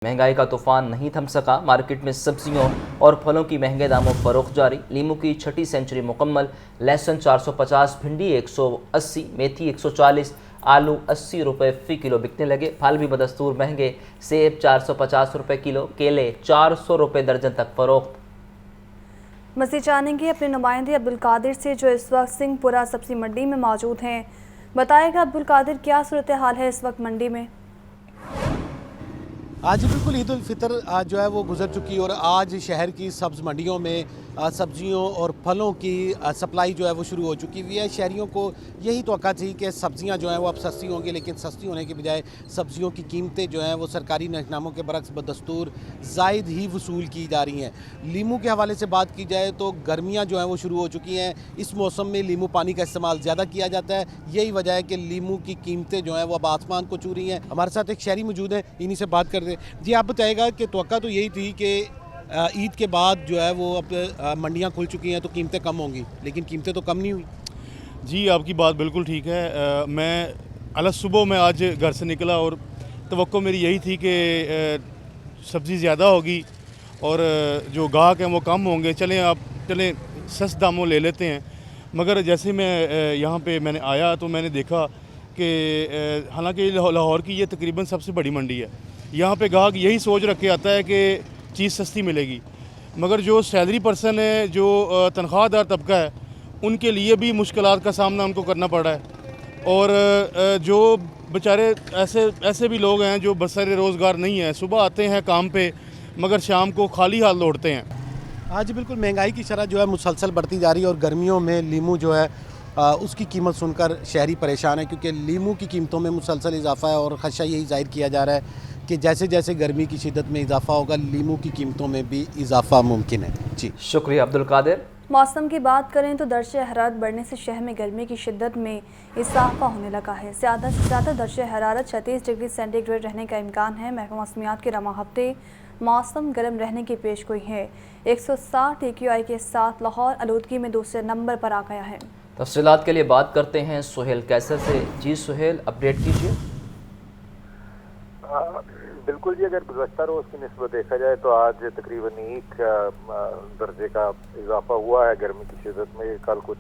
महंगाई का तूफान नहीं थम सका। मार्केट में सब्जियों और फलों की महंगे दामों फरोख्त जारी। लीमू की छठी सेंचुरी मुकम्मल। लहसुन 450, भिंडी 180, मेथी 140, आलू 80 रुपये फ़ी किलो बिकने लगे। फल भी बदस्तूर महंगे। सेब 450 रुपये किलो, केले 400 रुपये दर्जन तक फरोख्त। मज़ीद जानेंगे अपने नुमाइंदे अब्दुल कादिर से, जो इस वक्त सिंहपुरा सब्जी मंडी में मौजूद हैं। बताएगा अब्दुल कादिर, क्या सूरत हाल है इस वक्त मंडी में? आज बिल्कुल ईद उल फितर आज जो है वो गुजर चुकी और आज शहर की सब्ज़ मंडियों में सब्जियों और फलों की सप्लाई जो है वो शुरू हो चुकी हुई है। शहरियों को यही तवक्का थी कि सब्जियां जो हैं वो अब सस्ती होंगी, लेकिन सस्ती होने के बजाय सब्जियों की कीमतें जो हैं वो सरकारी नज़रनामों के बरक्स बदस्तूर ज़ायद ही वसूल की जा रही हैं। लीमू के हवाले से बात की जाए तो गर्मियाँ जो हैं वो शुरू हो चुकी हैं। इस मौसम में लीमू पानी का इस्तेमाल ज़्यादा किया जाता है। यही वजह है कि लीमू की कीमतें जो हैं वो अब आसमान को छू रही हैं। हमारे साथ एक शहरी मौजूद हैं, इन्हीं से बात करते हैं। जी, आप बताएगा कि तवक्का तो यही थी कि ईद के बाद जो है वो अब मंडियां खुल चुकी हैं तो कीमतें कम होंगी, लेकिन कीमतें तो कम नहीं हुई। जी, आपकी बात बिल्कुल ठीक है। मैं अलग सुबह में आज घर से निकला और तवक्को मेरी यही थी कि सब्ज़ी ज़्यादा होगी और जो गाहक हैं वो कम होंगे। चलें सस्ते दामों ले लेते हैं। मगर जैसे मैं यहाँ पे मैंने आया तो मैंने देखा कि हालांकि लाहौर की ये तकरीबन सबसे बड़ी मंडी है। यहाँ पे गाहक यही सोच रख के आता है कि चीज़ सस्ती मिलेगी, मगर जो सैलरी पर्सन है, जो तनख्वाहदार तबका है, उनके लिए भी मुश्किलात का सामना उनको करना पड़ रहा है। और जो बेचारे ऐसे भी लोग हैं जो बसर रोज़गार नहीं है, सुबह आते हैं काम पे मगर शाम को खाली हाथ लौटते हैं। आज बिल्कुल महंगाई की शरह जो है मुसलसल बढ़ती जा रही है और गर्मियों में लीमू जो है उसकी कीमत सुनकर शहरी परेशान है, क्योंकि लीमू की कीमतों में मुसलसल इजाफा है और ख़दशा यही ज़ाहिर किया जा रहा है कि जैसे जैसे गर्मी की शिद्दत में इजाफा होगा, लीमू की कीमतों में भी इजाफा मुमकिन है। जी, शुक्रिया अब्दुल कादिर। मौसम की बात करें तो दर्जे हरारत बढ़ने से शहर में गर्मी की शिद्दत में इजाफा होने लगा है। ज़्यादा से ज़्यादा दर्जे हरारत 36 डिग्री सेंटीग्रेड रहने का इम्कान है। महकमा मौसमियात के रवा हफ्ते मौसम गर्म रहने की पेशगोई है। 160 AQI के साथ लाहौर आलूदगी में दूसरे नंबर पर आ गया है। तफसीलात के लिए बात करते हैं सुहेल कैसर से। जी सुहेल, अपडेट कीजिए। बिल्कुल जी, अगर गुज़श्ता रोज़ की निस्बत देखा जाए तो आज तकरीबन 1 दर्जे का इजाफा हुआ है गर्मी की शिद्दत में। कल कुछ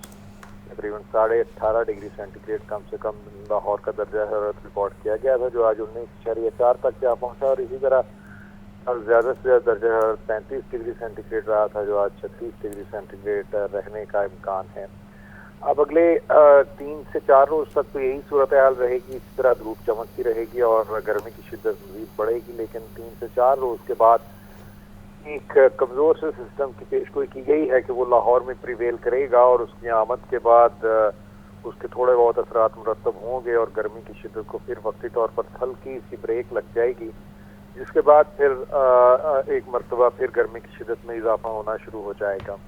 तकरीबन 18.5 डिग्री सेंटीग्रेड कम से कम लाहौर का दर्जा हरारत रिकॉर्ड किया गया था, जो आज 19.4 तक जा पहुंचा। और इसी तरह ज़्यादा से ज़्यादा दर्जा हरारत 35 डिग्री सेंटीग्रेड रहा था, जो आज 36 डिग्री सेंटीग्रेड रहने का इम्कान है। अब अगले 3 से 4 रोज़ तक तो यही सूरत हाल रहेगी। इसी तरह धूप चमकती रहेगी और गर्मी की शिद्दत मज़ीद बढ़ेगी। लेकिन 3 से 4 रोज़ के बाद एक कमज़ोर से सिस्टम की पेशगोई की गई है कि वो लाहौर में प्रिवेल करेगा और उसकी आमद के बाद उसके थोड़े बहुत असरात मुरतब होंगे और गर्मी की शिद्दत को फिर वक्ती तौर पर हल्की सी ब्रेक लग जाएगी, जिसके बाद फिर एक मरतबा फिर गर्मी की शिद्दत में इजाफा होना शुरू हो जाएगा।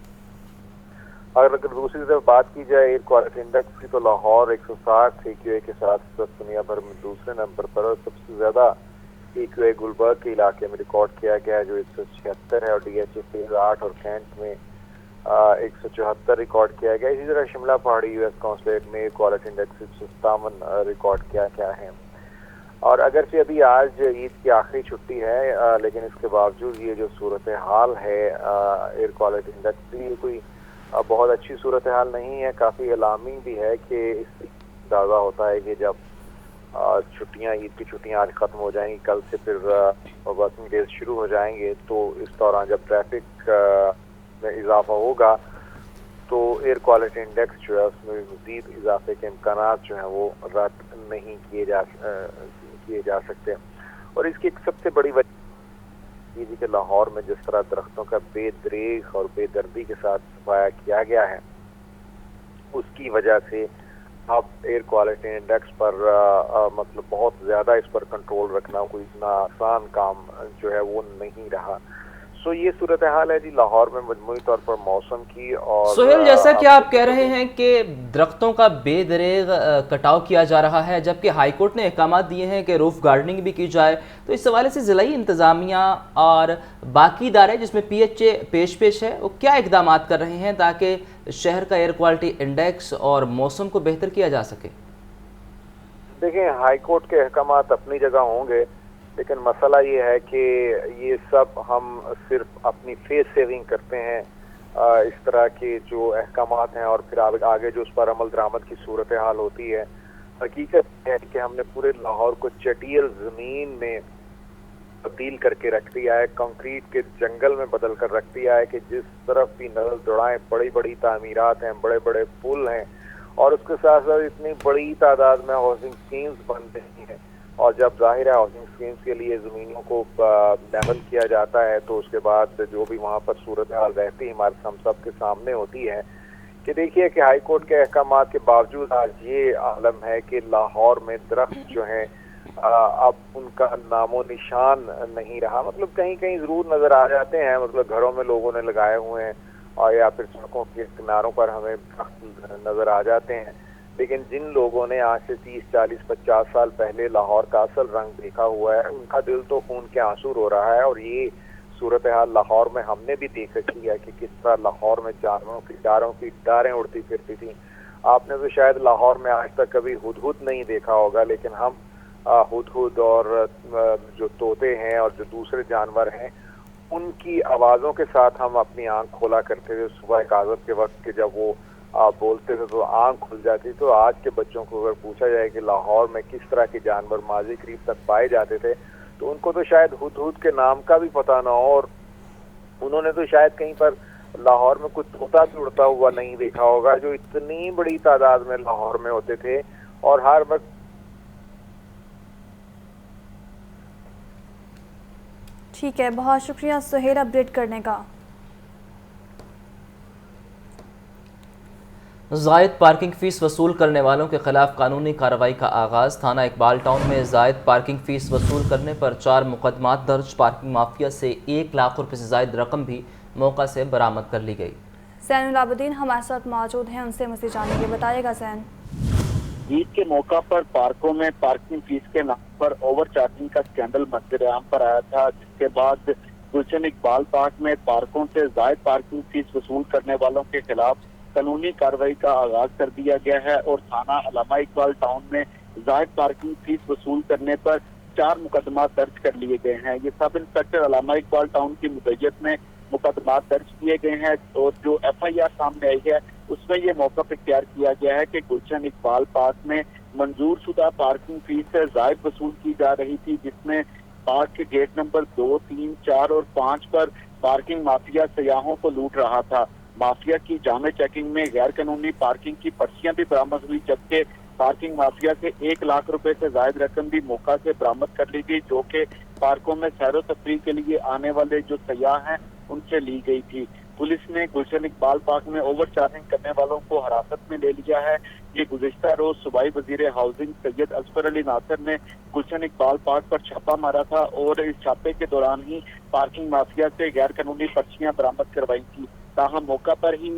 अगर दूसरी तरफ बात की जाए एयर क्वालिटी इंडेक्स की, तो लाहौर 160 AQI के साथ दुनिया भर में दूसरे नंबर पर और सबसे ज़्यादा AQI गुलबर्ग के इलाके में रिकॉर्ड किया गया है, जो 176 है। और DHA फेज 8 और कैंट में 174 रिकॉर्ड किया गया। इसी तरह शिमला पहाड़ी US कॉन्सुलेट में एयर क्वालिटी इंडेक्स 157 रिकॉर्ड किया गया है। और अगरचे अभी आज ईद की आखिरी छुट्टी है, लेकिन इसके बावजूद ये जो सूरत हाल है एयर क्वालिटी इंडेक्स की, कोई बहुत अच्छी सूरत हाल नहीं है। काफ़ी अलार्मिंग भी है कि इससे अंदाज़ा होता है कि जब छुट्टियां, ईद की छुट्टियां आज ख़त्म हो जाएंगी, कल से फिर वर्किंग डेज शुरू हो जाएंगे, तो इस दौरान जब ट्रैफिक में इजाफा होगा तो एयर क्वालिटी इंडेक्स जो है उसमें मज़ीद इजाफे के इम्कान जो हैं वो रद्द नहीं किए जा सकते। और इसकी एक सबसे बड़ी वजह ये कि लाहौर में जिस तरह दरख्तों का बेदरेग और बेदर्दी के साथ सफाया किया गया है, उसकी वजह से अब एयर क्वालिटी इंडेक्स पर मतलब बहुत ज़्यादा इस पर कंट्रोल रखना कोई इतना आसान काम जो है वो नहीं रहा। सो ये सूरत हाल है जी लाहौर में मजमूई तौर पर मौसम की। और सुहेल, जैसा कि आप कह रहे हैं कि दरख्तों का बेदरेग कटाव किया जा रहा है, जबकि हाईकोर्ट ने अहकाम दिए हैं कि रूफ गार्डनिंग भी की जाए, तो इस हवाले से ज़िलाई इंतज़ामिया और बाकी इदारे जिसमें PHA पेश है, वो क्या इकदाम कर रहे हैं ताकि शहर का एयर क्वालिटी इंडेक्स और मौसम को बेहतर किया जा सके? देखें, हाईकोर्ट के अहकाम अपनी जगह होंगे, لیکن مسئلہ یہ ہے کہ یہ سب ہم صرف اپنی فیس سیونگ کرتے ہیں اس طرح کے جو احکامات ہیں اور پھر آگے جو اس پر عمل درآمد کی صورتحال ہوتی ہے. حقیقت ہے کہ ہم نے پورے لاہور کو چٹیل زمین میں تبدیل کر کے رکھ دیا ہے, کنکریٹ کے جنگل میں بدل کر رکھ دیا ہے کہ جس طرف بھی نظر دوڑائیں بڑی بڑی تعمیرات ہیں, بڑے بڑے پل ہیں, اور اس کے ساتھ ساتھ اتنی بڑی تعداد میں ہاؤسنگ اسکیمز بن رہی ہیں. اور جب ظاہر ہے ہاؤسنگ اسکیمز کے لیے زمینوں کو لیول کیا جاتا ہے تو اس کے بعد جو بھی وہاں پر صورتحال رہتی ہے ہمارے ہم سب کے سامنے ہوتی ہے کہ دیکھیے کہ ہائی کورٹ کے احکامات کے باوجود آج یہ عالم ہے کہ لاہور میں درخت جو ہیں اب ان کا نام و نشان نہیں رہا. مطلب کہیں کہیں ضرور نظر آ جاتے ہیں, مطلب گھروں میں لوگوں نے لگائے ہوئے ہیں اور یا پھر سڑکوں کے کناروں پر ہمیں درخت نظر آ جاتے ہیں, لیکن جن لوگوں نے آج سے 30, 40, 50 سال پہلے لاہور کا اصل رنگ دیکھا ہوا ہے ان کا دل تو خون کے آنسو رو رہا ہے. اور یہ صورتحال لاہور میں ہم نے بھی دیکھ رکھی ہے کہ کس طرح لاہور میں جانوروں کی ڈاریں اڑتی پھرتی تھیں. آپ نے تو شاید لاہور میں آج تک کبھی ہدہد نہیں دیکھا ہوگا, لیکن ہم ہدہد اور جو طوطے ہیں اور جو دوسرے جانور ہیں ان کی آوازوں کے ساتھ ہم اپنی آنکھ کھولا کرتے تھے صبح کاغذ کے وقت کہ جب وہ بولتے تھے تو آنکھ کھل جاتی. تو آج کے بچوں کو اگر پوچھا جائے کہ لاہور میں کس طرح کے جانور ماضی قریب تک پائے جاتے تھے تو ان کو تو شاید ہدہد کے نام کا بھی پتہ نہ ہو, اور انہوں نے تو شاید کہیں پر لاہور میں کوئی طوطا بھی اڑتا ہوا نہیں دیکھا ہوگا جو اتنی بڑی تعداد میں لاہور میں ہوتے تھے. اور ہر وقت ٹھیک ہے, بہت شکریہ سہیل اپڈیٹ کرنے کا. زائد پارکنگ فیس وصول کرنے والوں کے خلاف قانونی کارروائی کا آغاز. تھانہ اقبال ٹاؤن میں زائد پارکنگ فیس وصول کرنے پر 4 مقدمات درج. پارکنگ مافیا سے 1 لاکھ روپے سے زائد رقم بھی موقع سے برآمد کر لی گئی. زین العابدین ہمارے ساتھ موجود ہیں, ان سے مزید جانیں گے. بتائیے گا زین. عید کے موقع پر پارکوں میں پارکنگ فیس کے نام پر اوور چارجنگ کا اسکینڈل منظر عام پر آیا تھا, جس کے بعد گلشن اقبال پارک میں پارکوں سے زائد پارکنگ فیس وصول کرنے والوں کے خلاف قانونی کارروائی کا آغاز کر دیا گیا ہے. اور تھانہ علامہ اقبال ٹاؤن میں زائد پارکنگ فیس وصول کرنے پر 4 مقدمات درج کر لیے گئے ہیں. یہ سب انسپیکٹر علامہ اقبال ٹاؤن کی مدیریت میں مقدمات درج کیے گئے ہیں, اور جو ایف آئی آر سامنے آئی ہے اس میں یہ موقف اختیار کیا گیا ہے کہ گلشن اقبال پارک میں منظور شدہ پارکنگ فیس سے زائد وصول کی جا رہی تھی, جس میں پارک کے گیٹ نمبر 2, 3, 4 اور 5 پر پارکنگ مافیا سیاحوں کو لوٹ رہا تھا. مافیا کی جامع چیکنگ میں غیر قانونی پارکنگ کی پرچیاں بھی برآمد ہوئی, جبکہ پارکنگ مافیا سے 1 لاکھ روپے سے زائد رقم بھی موقع سے برآمد کر لی گئی, جو کہ پارکوں میں سیر و تفریح کے لیے آنے والے جو سیاح ہیں ان سے لی گئی تھی. پولیس نے گلشن اقبال پارک میں اوور چارجنگ کرنے والوں کو حراست میں لے لیا ہے. یہ گزشتہ روز صوبائی وزیر ہاؤسنگ سید اظفر علی ناصر نے گلشن اقبال پارک پر چھاپا مارا تھا, اور اس چھاپے کے دوران ہی پارکنگ مافیا سے غیر قانونی پرچیاں برآمد کروائی تھی. تاہم موقع پر ہی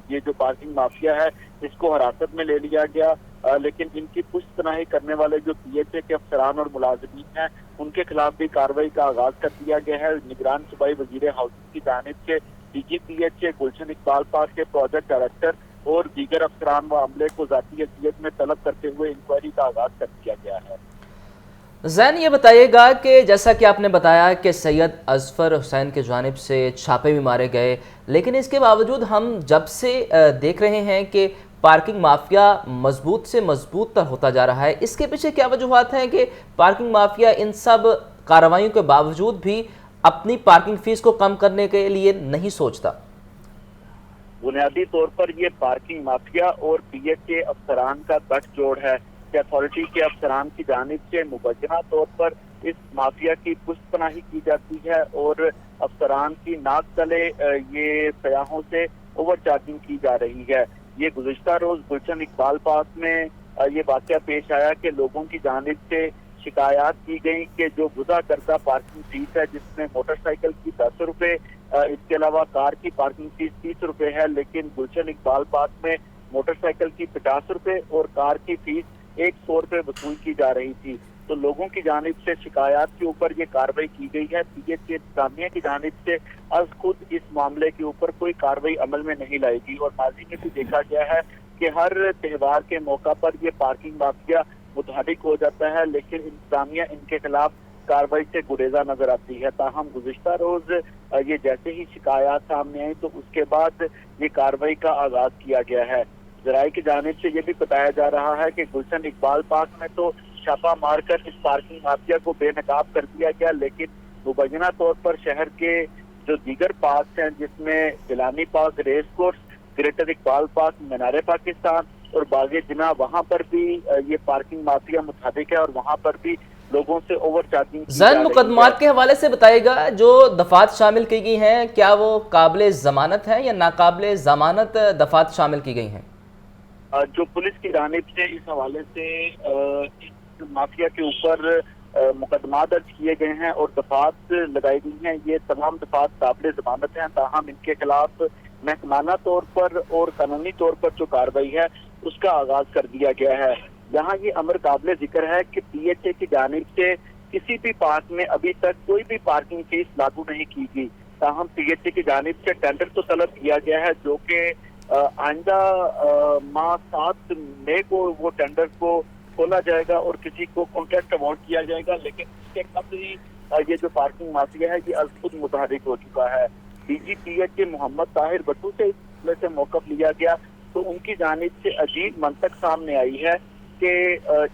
یہ جو پارکنگ مافیا ہے اس کو حراست میں لے لیا گیا, لیکن ان کی پشت پناہی کرنے والے جو پی ایچ اے کے افسران اور ملازمین ہیں ان کے خلاف بھی کارروائی کا آغاز کر دیا گیا ہے. نگران صوبائی وزیر ہاؤسنگ کی جانب سے D G P H A Gulshan Iqbal park کے پروجیکٹ ڈائریکٹر اور دیگر افسران و عملے کو ذاتی حیثیت میں طلب کرتے ہوئے انکوائری کا آغاز کر دیا گیا ہے. زین یہ بتائیے گا کہ جیسا کہ آپ نے بتایا کہ سید اظفر حسین کی جانب سے چھاپے بھی مارے گئے, لیکن اس کے باوجود ہم جب سے دیکھ رہے ہیں کہ پارکنگ مافیا مضبوط سے مضبوط تر ہوتا جا رہا ہے. اس کے پیچھے کیا وجوہات ہیں کہ پارکنگ مافیا ان سب کارروائیوں کے باوجود بھی اپنی پارکنگ فیس کو کم کرنے کے لیے نہیں سوچتا؟ بنیادی طور پر یہ پارکنگ مافیا اور پی ایچ اے افسران کا گٹھ جوڑ ہے کہ اتھارٹی کے افسران کی جانب سے مبینہ طور پر اس مافیا کی پشت پناہی کی جاتی ہے, اور افسران کی ناک تلے یہ سیاحوں سے اوور چارجنگ کی جا رہی ہے. یہ گزشتہ روز گلشن اقبال پارک میں یہ واقعہ پیش آیا کہ لوگوں کی جانب سے شکایات کی گئی کہ جو گزا کرتا پارکنگ فیس ہے جس میں موٹر سائیکل کی 10 روپے, اس کے علاوہ کار کی پارکنگ فیس 30 روپے ہے, لیکن گلشن اقبال پارک میں موٹر سائیکل کی 50 روپے اور کار کی فیس 100 روپے وصول کی جا رہی تھی. تو لوگوں کی جانب سے شکایات کے اوپر یہ کارروائی کی گئی ہے. پی ایچ اے انتظامیہ کی جانب سے از خود اس معاملے کے اوپر کوئی کارروائی عمل میں نہیں لائی گئی, اور ماضی میں بھی دیکھا گیا ہے کہ ہر تہوار کے موقع پر یہ پارکنگ مافیا متحرک ہو جاتا ہے, لیکن انتظامیہ ان کے خلاف कार्रवाई से गुरेजा नजर आती है। ताहम गुज़िश्ता रोज ये जैसे ही शिकायत सामने आई तो उसके बाद ये कार्रवाई का आगाज किया गया है। ज़राए की जानिब से ये भी बताया जा रहा है कि गुलशन इकबाल पार्क में तो छापा मारकर इस पार्किंग माफिया को बेनकाब कर दिया गया, लेकिन मुबैना तौर पर शहर के जो दीगर पार्क हैं जिसमें Gilani park, race course, greater Iqbal park, Minar Pakistan और बागे जिना, वहाँ पर भी ये पार्किंग माफिया मुताबिक है और वहाँ पर भी लोगों से ओवर चार्जिंग की जा रही है। मुकदमात के हवाले से बताइएगा, जो दफात शामिल की गई हैं क्या वो काबिल ज़मानत है या नाकाबिल ज़मानत दफात शामिल की गई हैं? जो पुलिस की जानिब से इस हवाले से इस माफिया के ऊपर मुकदमा दर्ज किए गए हैं और दफात लगाई गई हैं, ये तमाम दफात काबिल ज़मानत हैं। ताहम इनके खिलाफ महकमाना तौर पर और कानूनी तौर पर जो कार्रवाई है उसका आगाज कर दिया गया है। यहाँ ये अमर काबिल जिक्र है कि PHA की जानिब से किसी भी पार्क में अभी तक कोई भी पार्किंग फीस लागू नहीं की गई। ताहम PHA की जानिब से टेंडर तो तलब किया गया है जो कि आइंदा माह 7 मई को वो टेंडर को खोला जाएगा और किसी को कॉन्ट्रैक्ट अवार्ड किया जाएगा, लेकिन इसके कबल ही ये जो पार्किंग माफिया है ये खुद मुतहरिक हो चुका है। DG PHA मोहम्मद ताहिर भट्टू से से मौक़िफ़ लिया गया तो उनकी जानिब से अजीब मंतक सामने आई है कि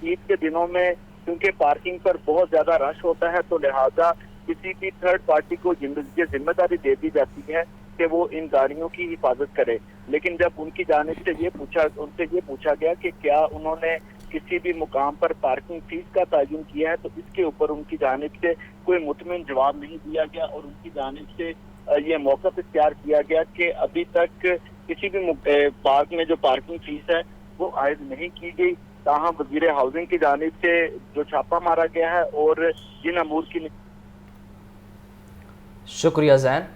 ईद के दिनों में क्योंकि पार्किंग पर बहुत ज़्यादा रश होता है तो लिहाजा किसी भी थर्ड पार्टी को ये जिम्मेदारी दे दी जाती है कि वो इन गाड़ियों की हिफाजत करे। लेकिन जब उनकी जानिब से उनसे ये पूछा गया कि क्या उन्होंने किसी भी मुकाम पर पार्किंग फीस का तयन किया है तो इसके ऊपर उनकी जानिब से कोई मुतमिन जवाब नहीं दिया गया और उनकी जानिब से ये मौक़िफ़ इख्तियार किया गया कि अभी तक किसी भी पार्क में जो पार्किंग फीस है वो आयद नहीं की गई। ताहम वज़ीर हाउसिंग की जानिब से जो छापा मारा गया है और जिन अमूर की। शुक्रिया ज़ैन।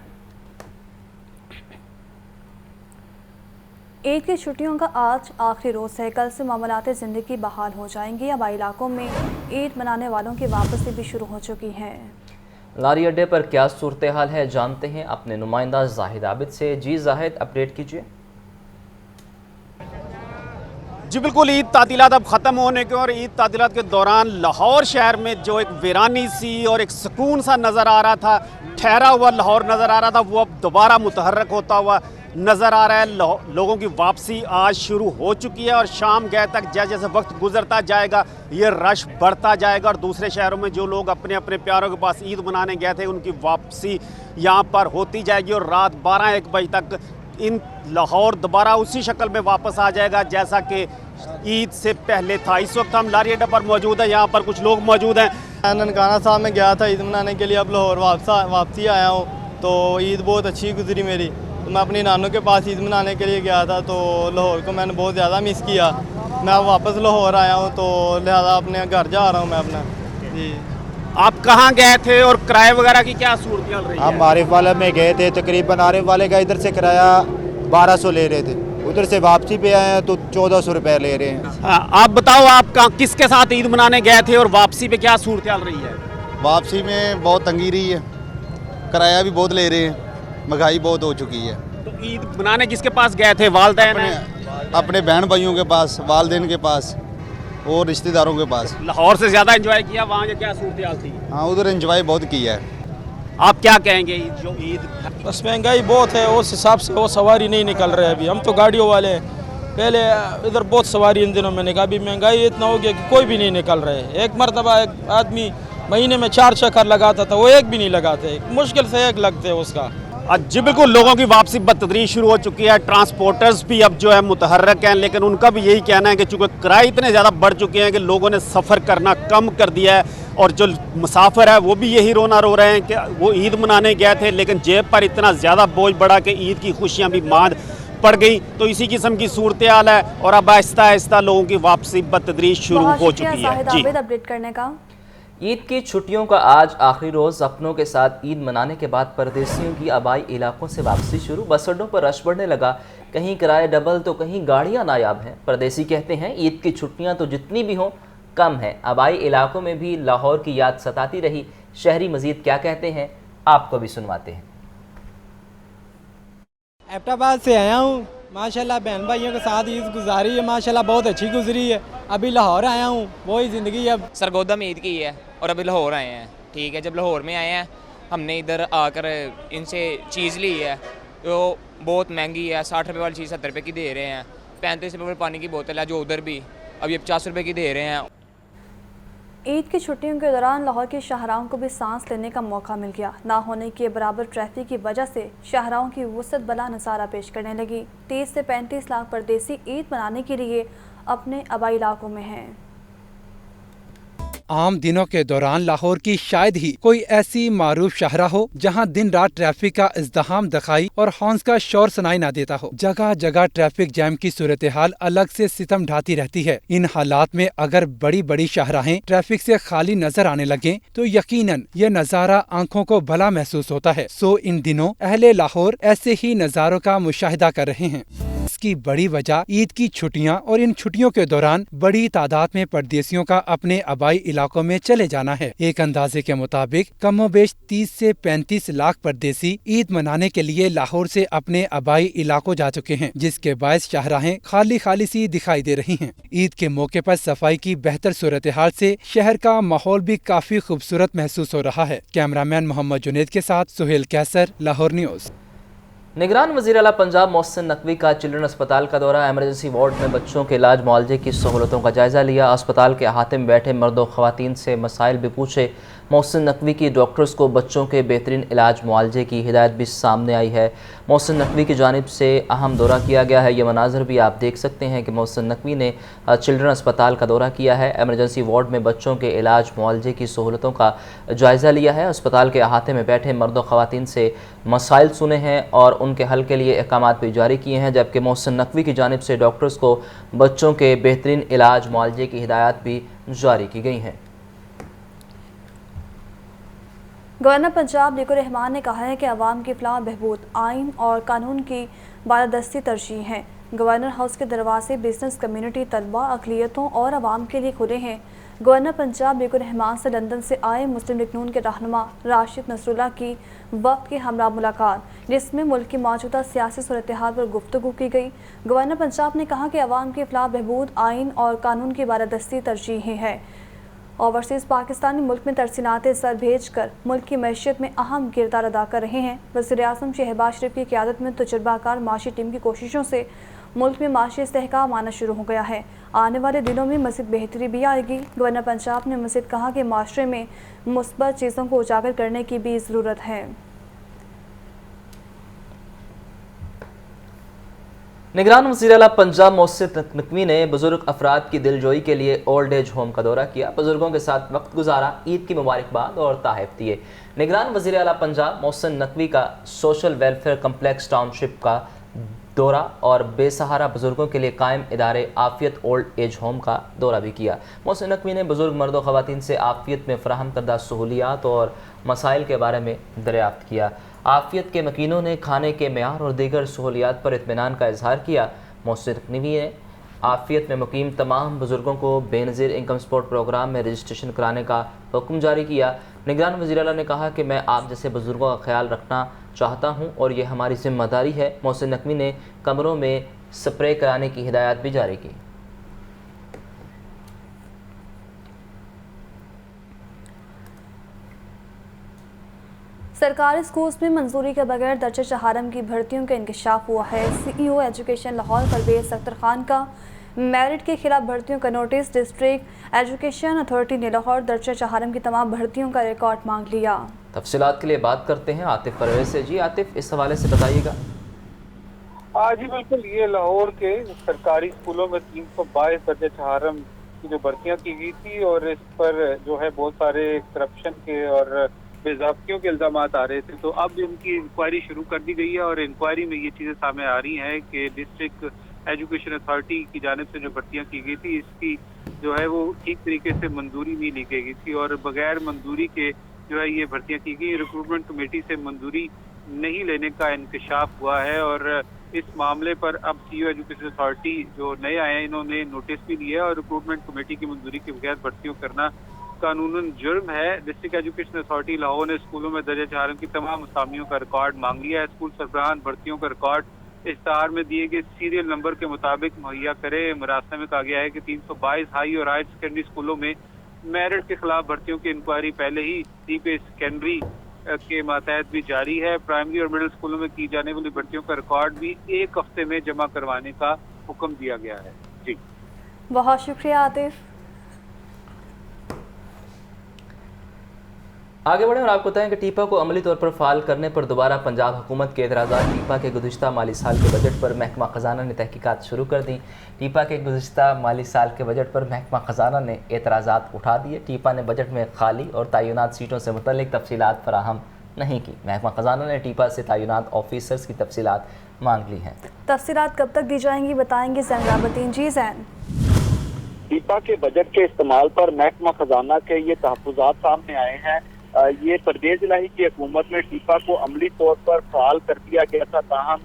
ईद की छुट्टियों का आज आखिरी रोज़ है। कल से मामलात ज़िंदगी बहाल हो जाएंगी। अब इलाकों में ईद मनाने वालों की वापसी भी शुरू हो चुकी है। लारी अड्डे पर क्या सूरत हाल है जानते हैं अपने नुमाइंदा जाहिद आबिद से। जी जाहिद, अपडेट कीजिए। जी बिल्कुल, ईद तातीलात अब ख़त्म होने के और ईद तातीलात के दौरान लाहौर शहर में जो एक वीरानी सी और एक सुकून सा नज़र आ रहा था, ठहरा हुआ लाहौर नज़र आ रहा था, वो अब दोबारा मुतहर्रक होता हुआ नज़र आ रहा है। लोगों की वापसी आज शुरू हो चुकी है और शाम गए तक जैसे जैसे वक्त गुजरता जाएगा ये रश बढ़ता जाएगा और दूसरे शहरों में जो लोग अपने अपने प्यारों के पास ईद मनाने गए थे उनकी वापसी यहाँ पर होती जाएगी और रात 12-1 बजे तक इन लाहौर दोबारा उसी शक्ल में वापस आ जाएगा जैसा कि ईद से पहले था। इस वक्त हम लारी अड्डा पर मौजूद है, यहाँ पर कुछ लोग मौजूद हैं। मैं ननकाना साहब में गया था ईद मनाने के लिए, अब लाहौर वापसी आया हूँ तो ईद बहुत अच्छी गुजरी मेरी। तो मैं अपनी नानों के पास ईद मनाने के लिए गया था तो लाहौर को मैंने बहुत ज़्यादा मिस किया। मैं अब वापस लाहौर आया हूँ तो लिहाजा अपने घर जा रहा हूँ मैं अपना। जी, आप कहाँ गए थे और किराए वगैरह की क्या सूरत रही है? हम आरिफ वाला में गए थे, तकरीबन आरिफ वाले का इधर से किराया 1200 ले रहे थे, उधर से वापसी पे आए हैं तो 1400 रुपये ले रहे हैं। आप बताओ आप किसके साथ ईद मनाने गए थे और वापसी पे क्या सूरत रही है? वापसी में बहुत तंगी रही है, किराया भी बहुत ले रहे हैं, महंगाई बहुत हो चुकी है। तो ईद मनाने किसके पास गए थे? वालदैन अपने बहन भाइयों के पास, वालदैन के पास और रिश्तेदारों के पास। लाहौर से ज़्यादा एंजॉय किया, वहाँ क्या सूरत थी? हाँ, उधर एंजॉय बहुत किया है। आप क्या कहेंगे जो ईद? बस महंगाई बहुत है, उस हिसाब से वो सवारी नहीं निकल रहे। अभी हम तो गाड़ियों वाले हैं, पहले इधर बहुत सवारी इन दिनों में निकल, अभी महंगाई इतना हो गया कि कोई भी नहीं निकल रहे। एक मरतबा एक आदमी महीने में 4 चक्कर लगाता था, वो एक भी नहीं लगाते, मुश्किल से एक लगते उसका। जी बिल्कुल, लोगों की वापसी बतदरीज शुरू हो चुकी है। ट्रांसपोर्टर्स भी अब जो है मुतहर्रक हैं, लेकिन उनका भी यही कहना है कि चूँकि किराए इतने ज़्यादा बढ़ चुके हैं कि लोगों ने सफ़र करना कम कर दिया है और जो मुसाफिर है वो भी यही रोना रो रहे हैं कि वो ईद मनाने गए थे लेकिन जेब पर इतना ज़्यादा बोझ बढ़ा कि ईद की खुशियाँ भी मांद पड़ गई। तो इसी किस्म की सूरत हाल है और अब आहिस्ता आहिस्ता लोगों की वापसी बतदरीज शुरू हो चुकी है। जी, अपडेट करने का। ईद की छुट्टियों का आज आखिरी रोज़ अपनों के साथ ईद मनाने के बाद परदेशियों की आबाई इलाकों से वापसी शुरू। बस अड्डों पर रश बढ़ने लगा, कहीं किराए डबल तो कहीं गाड़ियां नायाब हैं। परदेसी कहते हैं ईद की छुट्टियां तो जितनी भी हों कम है। आबाई इलाकों में भी लाहौर की याद सताती रही। शहरी मजीद क्या कहते हैं आपको भी सुनवाते हैं। एबटाबाद से आया हूँ, माशाल्लाह बहन भाइयों के साथ ईद गुजारी है, माशाल्लाह बहुत अच्छी गुजरी है। अभी लाहौर आया हूँ, वही ज़िंदगी अब। सरगोदा में ईद की है और अभी लाहौर आए हैं। ठीक है। जब लाहौर में आए हैं हमने इधर आकर इनसे चीज़ ली है, तो बहुत महंगी है। 60 रुपये वाली चीज़ 70 रुपये की दे रहे हैं। 35 रुपये पानी की बोतल है जो उधर भी अब ये 50 रुपये की दे रहे हैं। ईद की छुट्टियों के दौरान लाहौर के शाहराहों को भी सांस लेने का मौका मिल गया। ना होने के बराबर ट्रैफिक की वजह से शाहराहों की वुसअत बला नज़ारा पेश करने लगी। 30 से 35 लाख परदेसी ईद मनाने के लिए अपने आबाई इलाकों में हैं। आम दिनों के दौरान लाहौर की शायद ही कोई ऐसी मारूफ शाहरा हो जहां दिन रात ट्रैफिक का इज़्दिहाम दिखाई और हॉर्न्स का शोर सुनाई ना देता हो। जगह जगह ट्रैफिक जैम की सूरत हाल अलग से सितम ढाती रहती है। इन हालात में अगर बड़ी बड़ी शाहराहें ट्रैफिक से खाली नजर आने लगे तो यकीनन ये नज़ारा आंखों को भला महसूस होता है। सो इन दिनों अहले लाहौर ऐसे ही नज़ारों का मुशाहिदा कर रहे हैं। इसकी बड़ी वजह ईद की छुट्टियां और इन छुट्टियों के दौरान बड़ी तादाद में परदेसियों का अपने आबाई इलाकों में चले जाना है। एक अंदाजे के मुताबिक कमोबेश 30 से 35 लाख परदेसी ईद मनाने के लिए लाहौर से अपने आबाई इलाकों जा चुके हैं, जिसके बायस शाहराहें खाली खाली सी दिखाई दे रही हैं। ईद के मौके पर सफाई की बेहतर सूरत हाल से शहर का माहौल भी काफी खूबसूरत महसूस हो रहा है। कैमरामैन मोहम्मद जुनेद के साथ सुहेल कैसर, लाहौर न्यूज़। निगरान वज़ीर आला पंजाब मोहसिन नकवी का चिल्ड्रन अस्पताल का दौरा, एमरजेंसी वार्ड में बच्चों के इलाज मुआवजे की सहूलतों का जायज़ा लिया। अस्पताल के अहाते में बैठे मर्द और ख़वातीन से मसाइल भी पूछे। मोहसिन नकवी की डॉक्टर्स को बच्चों के बेहतरीन इलाज मुआवजे की हिदायत भी सामने आई है। मोहसिन नकवी की जानिब से अहम दौरा किया गया है। ये मनाजर भी आप देख सकते हैं कि मोहसिन नकवी ने चिल्ड्रन अस्पताल का दौरा किया है, एमरजेंसी वार्ड में बच्चों के इलाज मुआवजे की सहूलतों का जायज़ा लिया है। अस्पताल के अहाते में बैठे मर्द और ख़वातीन से मसाइल सुने हैं और उनके हल के लिए अहकाम भी जारी किए हैं, जबकि मोहसिन नकवी की जानिब से डॉक्टर्स को बच्चों के बेहतरीन इलाज मुआवजे की हिदायत भी जारी की गई हैं। गवर्नर पंजाब लिकुर रहमान ने कहा है कि अवाम की फलाह बहबूद आइन और कानून की बालादस्ती तरजीह है। गवर्नर हाउस के दरवाजे बिजनेस कम्युनिटी, तलबा, अक़लियतों और अवाम के लिए खुले हैं। गवर्नर पंजाब लिकुर रहमान से लंदन से आए मुस्लिम लीग नून के रहनुमा राशिद नसरुल्लाह की वक्त के हमरा मुलाकात, जिसमें मुल्क की मौजूदा सियासी सूरत हाल पर गुफ्तगू की गई। गवर्नर पंजाब ने कहा कि अवाम की फलाह बहबूद आइन और कानून की बालादस्ती तरजीह है। ओवरसीज़ पाकिस्तानी मुल्क में तरसीनाते सर भेज कर मुल्क की मैशियत में अहम किरदार अदा कर रहे हैं। वज़ीर-ए-आज़म शहबाज शरीफ की क़यादत में तजुर्बाकार माशी टीम की कोशिशों से मुल्क में माशी इस्तेहकाम आना शुरू हो गया है। आने वाले दिनों में मज़ीद बेहतरी भी आएगी। गवर्नर पंजाब ने मज़ीद कहा कि माशरे में मुस्बत चीज़ों को उजागर करने की भी ज़रूरत है। निगरान वज़ीर आला पंजाब मोहसिन नकवी ने बुजुर्ग अफराद की दिलजोई के लिए ओल्ड एज होम का दौरा किया, बुजुर्गों के साथ वक्त गुजारा, ईद की मुबारकबाद और ताहफ़ दिए। निगरान वज़ीर आला पंजाब मोहसिन नकवी का सोशल वेलफेयर कम्प्लेक्स टाउनशिप का दौरा और बेसहारा बुजुर्गों के लिए कायम इदारे आफियत ओल्ड एज होम का दौरा भी किया। मोहसिन नकवी ने बुजुर्ग मर्दों ख़वातीन से आफियत में फ़राहम करदा सहूलियात और मसाइल के बारे में दरियाफ्त किया। आफियत के मकीनों ने खाने के मेयार और दीगर सहूलियात पर इत्मीनान का इजहार किया। मोहसिन नकवी ने आफियत में मुकीम तमाम बुजुर्गों को बेनज़ीर इनकम सपोर्ट प्रोग्राम में रजिस्ट्रेशन कराने का हुक्म जारी किया। निगरान वज़ीर आला ने कहा कि मैं आप जैसे बुजुर्गों का ख्याल रखना चाहता हूं और ये हमारी जिम्मेदारी है। मोहसिन नकवी ने कमरों में स्प्रे कराने की हिदायत भी जारी की। सरकारी स्कूल्स में मंजूरी के बगैर दर्जे चहारम की भर्तियों का इंकशाफ हुआ है। CEO एजुकेशन लाहौर परवेज़ अख्तर खान का मेरिट के खिलाफ भर्तियों का नोटिस। डिस्ट्रिक्ट एजुकेशन अथॉरिटी ने लाहौर दर्जा चहारम की तमाम भर्तियों का रिकॉर्ड मांग लिया। तफसीलात के लिए बात करते हैं आतिफ परवेज से। जी आतिफ, इस हवाले से बताइएगा। जी बिल्कुल, ये लाहौर के सरकारी स्कूलों में 322 दर्जे चहारम की जो भर्तियां की गई थी और इस पर जो है बहुत सारे करप्शन के और बेज़ाब्तियों के इल्जाम आ रहे थे, तो अब इनकी इंक्वायरी शुरू कर दी गई है और इंक्वायरी में ये चीज़ें सामने आ रही हैं कि डिस्ट्रिक्ट एजुकेशन अथॉरिटी की जानिब से जो भर्तियां की गई थी इसकी जो है वो ठीक तरीके से मंजूरी नहीं ली गई थी और बगैर मंजूरी के जो है ये भर्तियां की गई। रिक्रूटमेंट कमेटी से मंजूरी नहीं लेने का इंकशाफ हुआ है और इस मामले पर अब CEO एजुकेशन अथॉरिटी जो नए आए हैं इन्होंने नोटिस भी दिया है और रिक्रूटमेंट कमेटी की मंजूरी के बगैर भर्तियों करना कानूनन जुर्म है। डिस्ट्रिक्ट एजुकेशन अथॉरिटी लाहौर ने स्कूलों में दर्जे चहारम की तमाम असामियों का रिकॉर्ड मांग लिया है। स्कूल सरबराहान भर्तियों का रिकॉर्ड इश्तहार में दिए गए सीरियल नंबर के मुताबिक मुहैया करे। मरासमे में कहा गया है कि 322 हाई और हायर सेकेंडरी स्कूलों में मेरिट के खिलाफ भर्तियों की इंक्वायरी पहले ही सीपीएस सेकेंडरी के मातहत भी जारी है। प्राइमरी और मिडिल स्कूलों में की जाने वाली भर्तियों का रिकॉर्ड भी 1 हफ्ते में जमा करवाने का हुक्म दिया गया है। जी बहुत शुक्रिया आतिफ। आगे बढ़ें और आपको बताएं कि टीपा को अमली तौर पर फाल करने पर दोबारा पंजाब हुकूमत के एतराज़ात। टीपा के गुज़िश्ता माली साल के बजट पर महकमा ख़जाना ने तहकीकात शुरू कर दी। टीपा के गुज़िश्ता माली साल के बजट पर महकमा ख़जाना ने एतराज़ात उठा दिए। टीपा ने बजट में खाली और तयनात सीटों से मुतल्लिक तफसीलात फराहम नहीं की। महकमा ख़जाना ने टीपा से तयनात ऑफिसर्स की तफसीलात मांग ली हैं। तफसीलात कब तक दी जाएंगी बताएंगे ज़ैन। जी ज़ैन। टीपा के बजट के इस्तेमाल पर महकमा खजाना के ये तहफ़्फ़ुज़ात सामने आए हैं। ये परवेज़ इलाही की हुकूमत में टीपा को अमली तौर पर फ़ाल कर दिया गया था, ताहम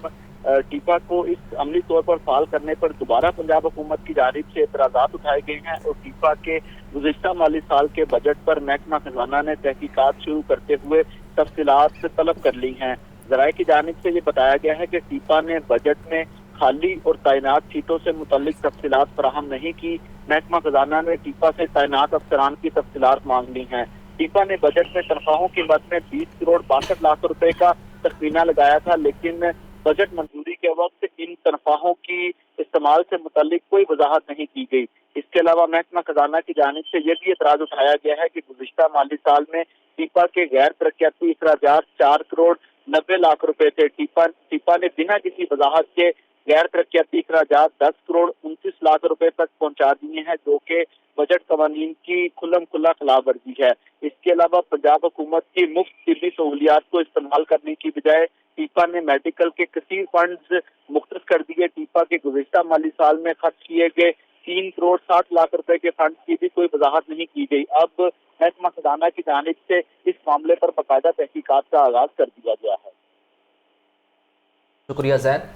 टीपा को इस अमली तौर पर फ़ाल करने पर दोबारा पंजाब हुकूमत की जानिब से एतराज़ात उठाए गए हैं और टीपा के गुज़िश्ता माली साल के बजट पर महकमा खजाना ने तहकीकात शुरू करते हुए तफसीलात तलब कर ली हैं। ज़राए की जानिब से ये बताया गया है कि टीपा ने बजट में खाली और तैनात सीटों से मुतल्लिक तफसीलात फराहम नहीं की। महकमा खजाना ने टीपा से तैनात अफसरान की तफसीलात मांग ली हैं। टीपा ने बजट में तनख्वाहों की मद में 20 करोड़ 62 लाख रुपए का तखमीना लगाया था, लेकिन बजट मंजूरी के वक्त इन तनख्वाहों की इस्तेमाल से मुतल्लिक कोई वजाहत नहीं की गई। इसके अलावा महकमा खजाना की जानिब से यह भी एतराज उठाया गया है कि गुज़िश्ता माली साल में टीपा के गैर तरक्याती अखराजात 4 करोड़ 90 लाख रुपए थे। टीपा ने बिना किसी वजाहत के गैर तरक्याती अखराजात 10 करोड़ 29 लाख रुपए तक पहुंचा दिए हैं, जो कि बजट कवानीन की खुल्लम खुल्ला खिलाफ वर्जी है। इसके अलावा पंजाब हुकूमत की मुफ्त तिब्बी सहूलियात को इस्तेमाल करने की बजाय टीपा ने मेडिकल के कसीर फंड्स मुख्तस कर दिए। टीपा के गुज़िश्ता माली साल में खर्च किए गए 3 करोड़ 60 लाख रुपए के फंड की भी कोई वजाहत नहीं की गई। अब महकमा खजाना की जानिब से इस मामले पर बाकायदा तहकीकात का आगाज कर दिया गया है। शुक्रिया ज़ैन।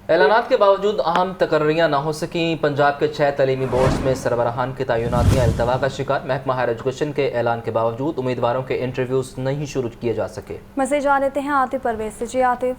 ऐलानात के बावजूद अहम तकर्रियाँ न हो सकी। पंजाब के 6 तलीमी बोर्ड्स में सरबराहान की तैनातियाँ अल्तवा का शिकार। महकमा हायर एजुकेशन के ऐलान के बावजूद उम्मीदवारों के इंटरव्यूज नहीं शुरू किए जा सके। मज़ीद जान लेते हैं आतिफ परवेज से। जी आतिफ।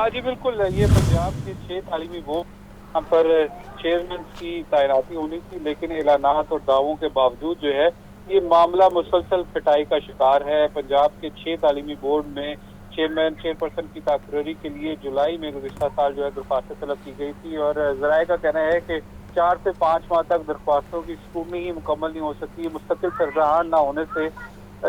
जी बिल्कुल, ये पंजाब के 6 तालीमी बोर्ड यहाँ पर चेयरमैन की तैनाती होनी थी, लेकिन ऐलानात और दावों के बावजूद जो है ये मामला मुसलसल पिटाई का शिकार है। पंजाब के 6 तालीमी बोर्ड में चेयरपर्सन की तकरीरी के लिए जुलाई में गुज़िश्ता साल जो है दरख्वास्तें तलब की गई थी और ज़राए का कहना है कि 4 से 5 माह तक दरख्वास्तों की स्क्रूटनी ही मुकम्मल नहीं हो सकती। मुस्तकिल सरबराहान ना होने से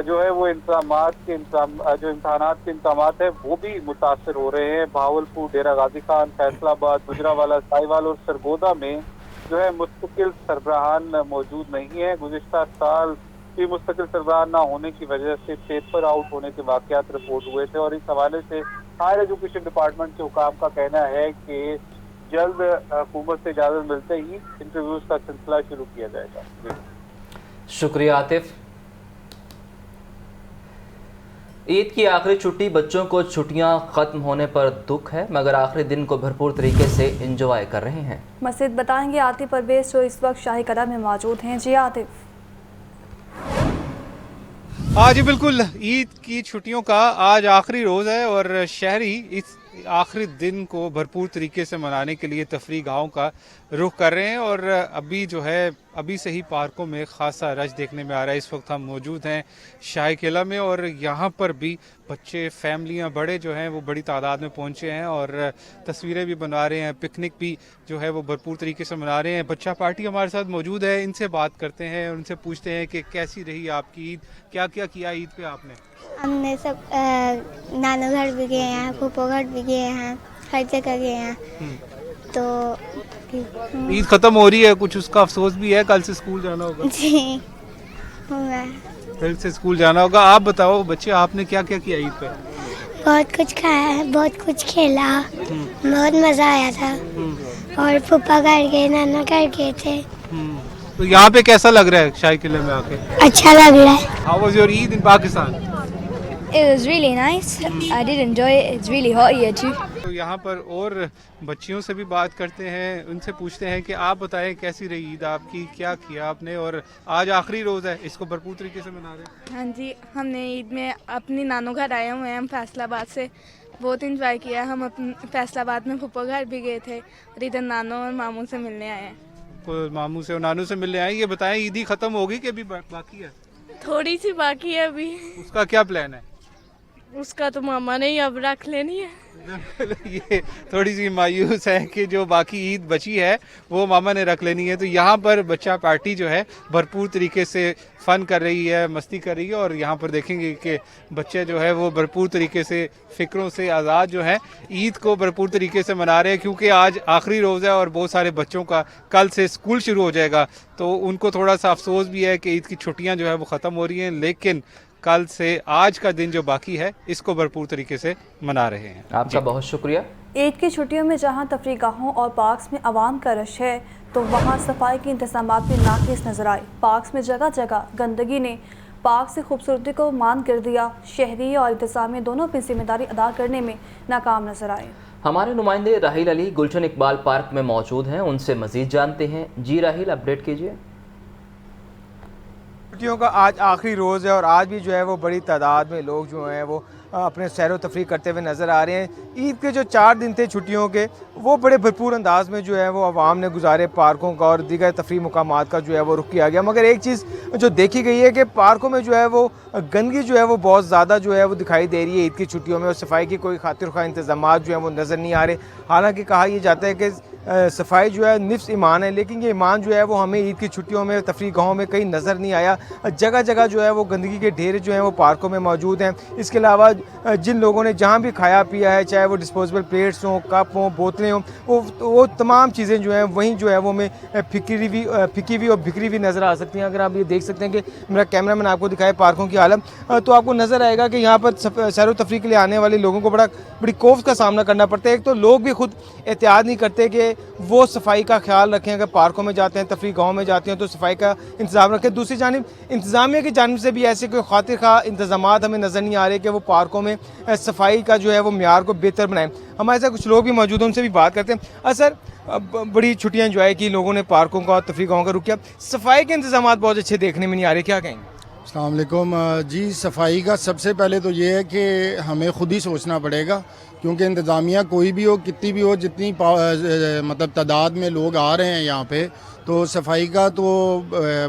जो है वो जो इम्तहानात के इंतज़ामात है वो भी मुतासर हो रहे हैं। भावलपुर, डेरा गाजी खान, फैसलाबाद, गुजरावाला, साहिवाल और सरगोदा में जो है मुस्तकिल सरबराहान मौजूद नहीं है। गुज़िश्ता साल भी मुस्तकिल सरबराह ना होने की वजह से पेपर आउट होने के वाक़यात रिपोर्ट हुए थे और इस हवाले से हायर एजुकेशन डिपार्टमेंट के हुकाम का कहना है कि जल्द हुकूमत से इजाज़त मिलते ही इंटरव्यूज का सिलसिला शुरू किया जाएगा। शुक्रिया आतिफ। ईद की आखिरी छुट्टी, बच्चों को छुट्टियां ख़त्म होने पर दुख है, मगर आखिरी दिन को भरपूर तरीके से इंजॉय कर रहे हैं। मज़ीद बताएंगे आतिफ परवेज जो इस वक्त शाही कला में मौजूद हैं। जी आतिफ। हाँ जी बिल्कुल, ईद की छुट्टियों का आज आखिरी रोज़ है और शहरी इस आखिरी दिन को भरपूर तरीके से मनाने के लिए तफरीह गाहों का रुख कर रहे हैं और अभी जो है अभी से ही पार्कों में ख़ासा रश देखने में आ रहा है। इस वक्त हम मौजूद हैं शाही किला में और यहाँ पर भी बच्चे, फैमिलियाँ, बड़े जो हैं वो बड़ी तादाद में पहुँचे हैं और तस्वीरें भी बना रहे हैं, पिकनिक भी जो है वो भरपूर तरीके से मना रहे हैं। बच्चा पार्टी हमारे साथ मौजूद है, इनसे बात करते हैं, उनसे पूछते हैं कि कैसी रही आपकी ईद, क्या क्या किया ईद पे आपने? हमने सब नाना घर भी गए हैं, फूफो घर भी गए हैं, हर जगह गए हैं। तो ईद खत्म हो रही है, कुछ उसका अफसोस भी है? कल से स्कूल जाना होगा। जी होगा, कल से स्कूल जाना होगा। आप बताओ बच्चे, आपने क्या क्या किया ईद पे? बहुत कुछ खाया है, बहुत कुछ खेला, बहुत मज़ा आया था और फूफा घर गए, नाना घर गए थे। तो यहाँ पे कैसा लग रहा है शाही किले में आके? अच्छा लग रहा है। How was your Eid in Pakistan? It was really nice. I did enjoy it. It's really hot here too. तो यहाँ पर और बच्चियों से भी बात करते हैं, उनसे पूछते हैं कि आप बताएं कैसी रही ईद आपकी, क्या किया आपने, और आज आखिरी रोज़ है, इसको भरपूर तरीके से मना रहे हैं। हाँ जी, हमने ईद में अपनी नानू घर आए हुए हैं, हम फैसलाबाद से, बहुत इंजॉय किया। हम अपने फैसलाबाद में फुप्पो घर भी गए थे और इधर नानू और मामू से मिलने आए हैं। को मामू से और नानू से मिलने आए। ये बताएं ईदी ख़त्म होगी कि अभी बाकी है? थोड़ी सी बाकी है अभी। उसका क्या प्लान है? उसका तो मामा ने ही अब रख लेनी है। ये थोड़ी सी मायूस है कि जो बाकी ईद बची है वो मामा ने रख लेनी है। तो यहाँ पर बच्चा पार्टी जो है भरपूर तरीके से फ़न कर रही है, मस्ती कर रही है और यहाँ पर देखेंगे कि बच्चे जो है वो भरपूर तरीके से फ़िक्रों से आज़ाद जो है ईद को भरपूर तरीके से मना रहे हैं, क्योंकि आज आखिरी रोज़ है और बहुत सारे बच्चों का कल से स्कूल शुरू हो जाएगा। तो उनको थोड़ा सा अफसोस भी है कि ईद की छुट्टियाँ जो है वो ख़त्म हो रही हैं, लेकिन कल से आज का दिन जो बाकी है इसको भरपूर तरीके से मना रहे हैं। आपका बहुत शुक्रिया। ईद की छुट्टियों में जहां तफरीह गाहों और पार्क्स में आवाम का रश है तो वहां सफाई के इंतजामात भी नाकिस नजर आए। पार्क्स में जगह जगह गंदगी ने पार्क से खूबसूरती को मान कर दिया। शहरी और इंतजामिया दोनों अपनी जिम्मेदारी अदा करने में नाकाम नजर आए। हमारे नुमाइंदे राहिल अली गुलशन इकबाल पार्क में मौजूद हैं, उनसे मजीद जानते हैं। जी राहिल, अपडेट कीजिए। छुट्टियों का आज आखिरी रोज़ है और आज भी जो है वो बड़ी तादाद में लोग जो हैं वो अपने सैर व तफरीह करते हुए नज़र आ रहे हैं। ईद के जो 4 दिन थे छुट्टियों के वो बड़े भरपूर अंदाज में जो है वो आवाम ने गुजारे। पार्कों का और दीगर तफरीह मुकामात का जो है वो रुख किया गया, मगर एक चीज़ जो देखी गई है कि पार्कों में जो है वो गंदगी जो है वो बहुत ज़्यादा जो है वो दिखाई दे रही है ईद की छुट्टियों में और सफाई की कोई खातिर ख्वाह इंतजाम जो है वो नज़र नहीं आ रहे। हालाँकि कहा यह जाता है कि सफाई जो है निफ्स ईमान है, लेकिन ये ईमान जो है वो हमें ईद की छुट्टियों में तफरीह गाहों में कहीं नज़र नहीं आया। जगह जगह जो है वो गंदगी के ढेर जो हैं वो पार्कों में मौजूद हैं। इसके अलावा जिन लोगों ने जहाँ भी खाया पिया है, चाहे वो डिस्पोजेबल प्लेट्स हों, कप हों, बोतलें हों, वो तमाम चीज़ें जो हैं वहीं जो है वो हमें फिकी हुई और बिखरी हुई नज़र आ सकती हैं। अगर आप ये देख सकते हैं कि मेरा कैमरामैन आपको दिखाए पार्कों की हालत, तो आपको नज़र आएगा कि यहाँ पर सैर व तफरीह के लिए आने वाले लोगों को बड़ी खौफ का सामना करना पड़ता है। एक तो लोग भी खुद एहतियात नहीं करते कि वो सफाई का ख्याल रखें। अगर पार्कों में जाते हैं, तफरीह गाहों में जाते हैं तो सफाई का इंतजाम रखें। दूसरी जानिब इंतजामिया की जानिब से भी ऐसे कोई खातिर खा इंतजाम हमें नज़र नहीं आ रहे कि वो पार्कों में सफाई का जो है वो म्यार को बेहतर बनाएं। हमारे साथ कुछ लोग भी मौजूद हैं, उनसे भी बात करते हैं। सर, बड़ी छुट्टियाँ इंजॉय की लोगों ने, पार्कों का और तफरीह गाहों का रुख किया, सफाई के इंतजाम बहुत अच्छे देखने में नहीं आ रहे, क्या कहेंगे? अस्सलाम वालेकुम जी। सफाई का सबसे पहले तो ये है कि हमें ख़ुद ही सोचना पड़ेगा, क्योंकि इंतज़ामिया कोई भी हो, कितनी भी हो, जितनी मतलब तादाद में लोग आ रहे हैं यहाँ पे, तो सफाई का तो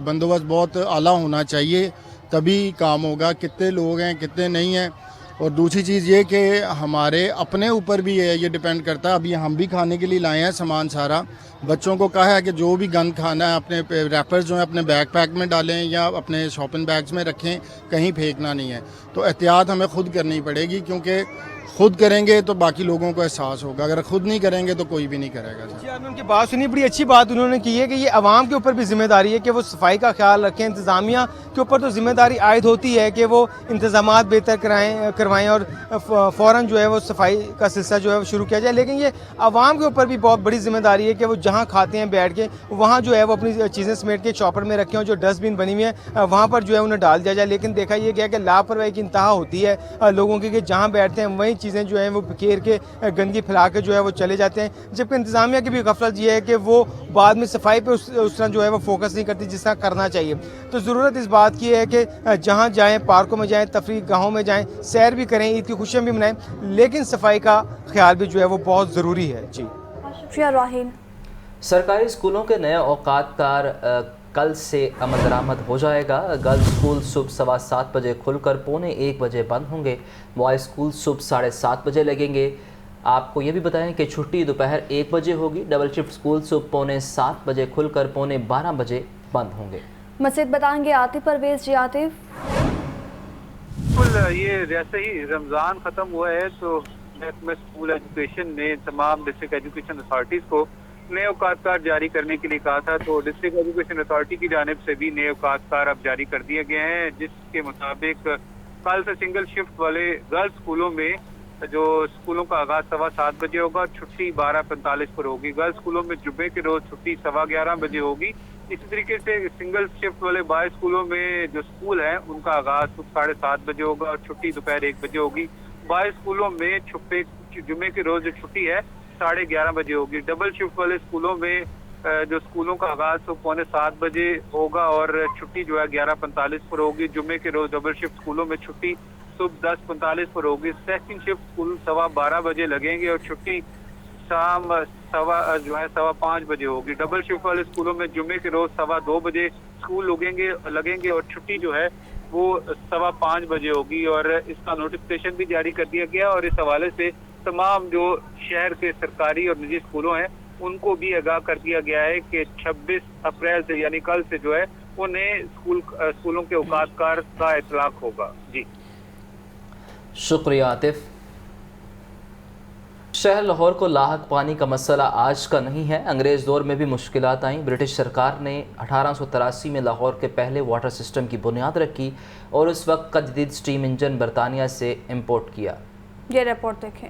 बंदोबस्त बहुत आला होना चाहिए, तभी काम होगा। कितने लोग हैं, कितने नहीं हैं। और दूसरी चीज़ ये कि हमारे अपने ऊपर भी है, ये डिपेंड करता है। अभी हम भी खाने के लिए लाए हैं सामान सारा, बच्चों को कहा है कि जो भी गंद खाना है अपने रैपर्स जो है अपने बैग पैक में डालें या अपने शॉपिंग बैग्स में रखें, कहीं फेंकना नहीं है। तो एहतियात हमें खुद करनी पड़ेगी, क्योंकि खुद करेंगे तो बाकी लोगों को एहसास होगा, अगर खुद नहीं करेंगे तो कोई भी नहीं करेगा। जी, आपने उनकी बात सुनी, बड़ी अच्छी बात उन्होंने की है कि ये आवाम के ऊपर भी जिम्मेदारी है कि वो सफाई का ख्याल रखें। इंतज़ामिया के ऊपर तो जिम्मेदारी आयद होती है कि वो इंतजाम बेहतर करवाएं और फ़ौरन जो है वो सफाई का सिलसिला जो है वो शुरू किया जाए, लेकिन ये आवाम के ऊपर भी बहुत बड़ी जिम्मेदारी है कि वो जहाँ खाते हैं बैठ के वहाँ जो है वो अपनी चीज़ें समेट के चॉपर में रखें और जो डस्टबिन बनी हुई है वहाँ पर जो है उन्हें डाल दिया जाए। लेकिन देखा ये गया कि लापरवाही की इंतहा होती है लोगों की, कि जहाँ बैठते हैं वहीं चीज़ें जो हैं वो बिखेर के गंदगी फैला के जो है वो चले जाते हैं, जबकि इंतज़ामिया की भी गफलत ये है कि वो बाद में सफाई पे उस तरह जो है वो फोकस नहीं करती जिस तरह करना चाहिए। तो ज़रूरत इस बात की है कि जहाँ जाएँ, पार्कों में जाएँ, तफरीह गाहों में जाएँ, सैर भी करें, ईद की खुशियाँ भी मनाएं, लेकिन सफाई का ख्याल भी जो है वो बहुत ज़रूरी है। जी शुक्रिया राहिल। सरकारी स्कूलों के नए औकात कार कल से अमल दरामद हो जाएगा। गर्ल्स स्कूल सुबह 7:15 बजे खुलकर 1:45 बजे बंद होंगे। बॉयज़ स्कूल सुबह 7:30 बजे लगेंगे। आपको ये भी बताएं कि छुट्टी दोपहर 1 बजे होगी। डबल शिफ्ट स्कूल सुबह 7:45 बजे खुलकर 12:45 बजे बंद होंगे। मज़ीद बताएंगे आतिफ परवेज़। जी आतिफ। बिल्कुल, ये जैसे ही रमज़ान ख़त्म हुआ है तो महकमा स्कूल एजुकेशन ने तमाम डिस्ट्रिक्ट एजुकेशन अथॉरिटीज़ को नए औकात कार जारी करने के लिए कहा था। तो डिस्ट्रिक्ट एजुकेशन अथॉरिटी की जानिब से भी नए औकात कार अब जारी कर दिए गए हैं, जिसके मुताबिक कल से सिंगल शिफ्ट वाले गर्ल्स स्कूलों में जो स्कूलों का आगाज 7:15 बजे होगा, छुट्टी 12:45 पर होगी। गर्ल्स स्कूलों में जुम्मे के रोज छुट्टी 11:15 बजे होगी। इसी तरीके से सिंगल शिफ्ट वाले बॉयज स्कूलों में जो स्कूल है उनका आगाज 7:30 बजे होगा और छुट्टी दोपहर 1 बजे होगी। बॉयज स्कूलों में जुम्मे के रोज जो छुट्टी है 11:30 बजे होगी। डबल शिफ्ट वाले स्कूलों में जो स्कूलों का आगाज 7:45 बजे होगा और छुट्टी जो है 11:45 पर होगी। जुम्मे के रोज डबल शिफ्ट स्कूलों में छुट्टी सुबह 10:45 पर होगी। सेकंड शिफ्ट स्कूल 12:15 बजे लगेंगे और छुट्टी शाम 5:15 बजे होगी। डबल शिफ्ट वाले स्कूलों में जुम्मे के रोज 2:15 बजे स्कूल लगेंगे और छुट्टी जो है वो 5:15 बजे होगी और इसका नोटिफिकेशन भी जारी कर दिया गया और इस हवाले से तमाम जो शहर के सरकारी और निजी स्कूलों हैं उनको भी आगाह कर दिया गया है कि 26 अप्रैल से यानी कल से जो है उन्हें स्कूलों के औकातकार का इतलाक होगा। जी शुक्रिया आतिफ। शहर लाहौर को लाहक पानी का मसला आज का नहीं है, अंग्रेज़ दौर में भी मुश्किलात आईं। ब्रिटिश सरकार ने 1883 में लाहौर के पहले वाटर सिस्टम की बुनियाद रखी और उस वक्त का जदीद स्टीम इंजन बरतानिया से इम्पोर्ट किया। ये रिपोर्ट देखें।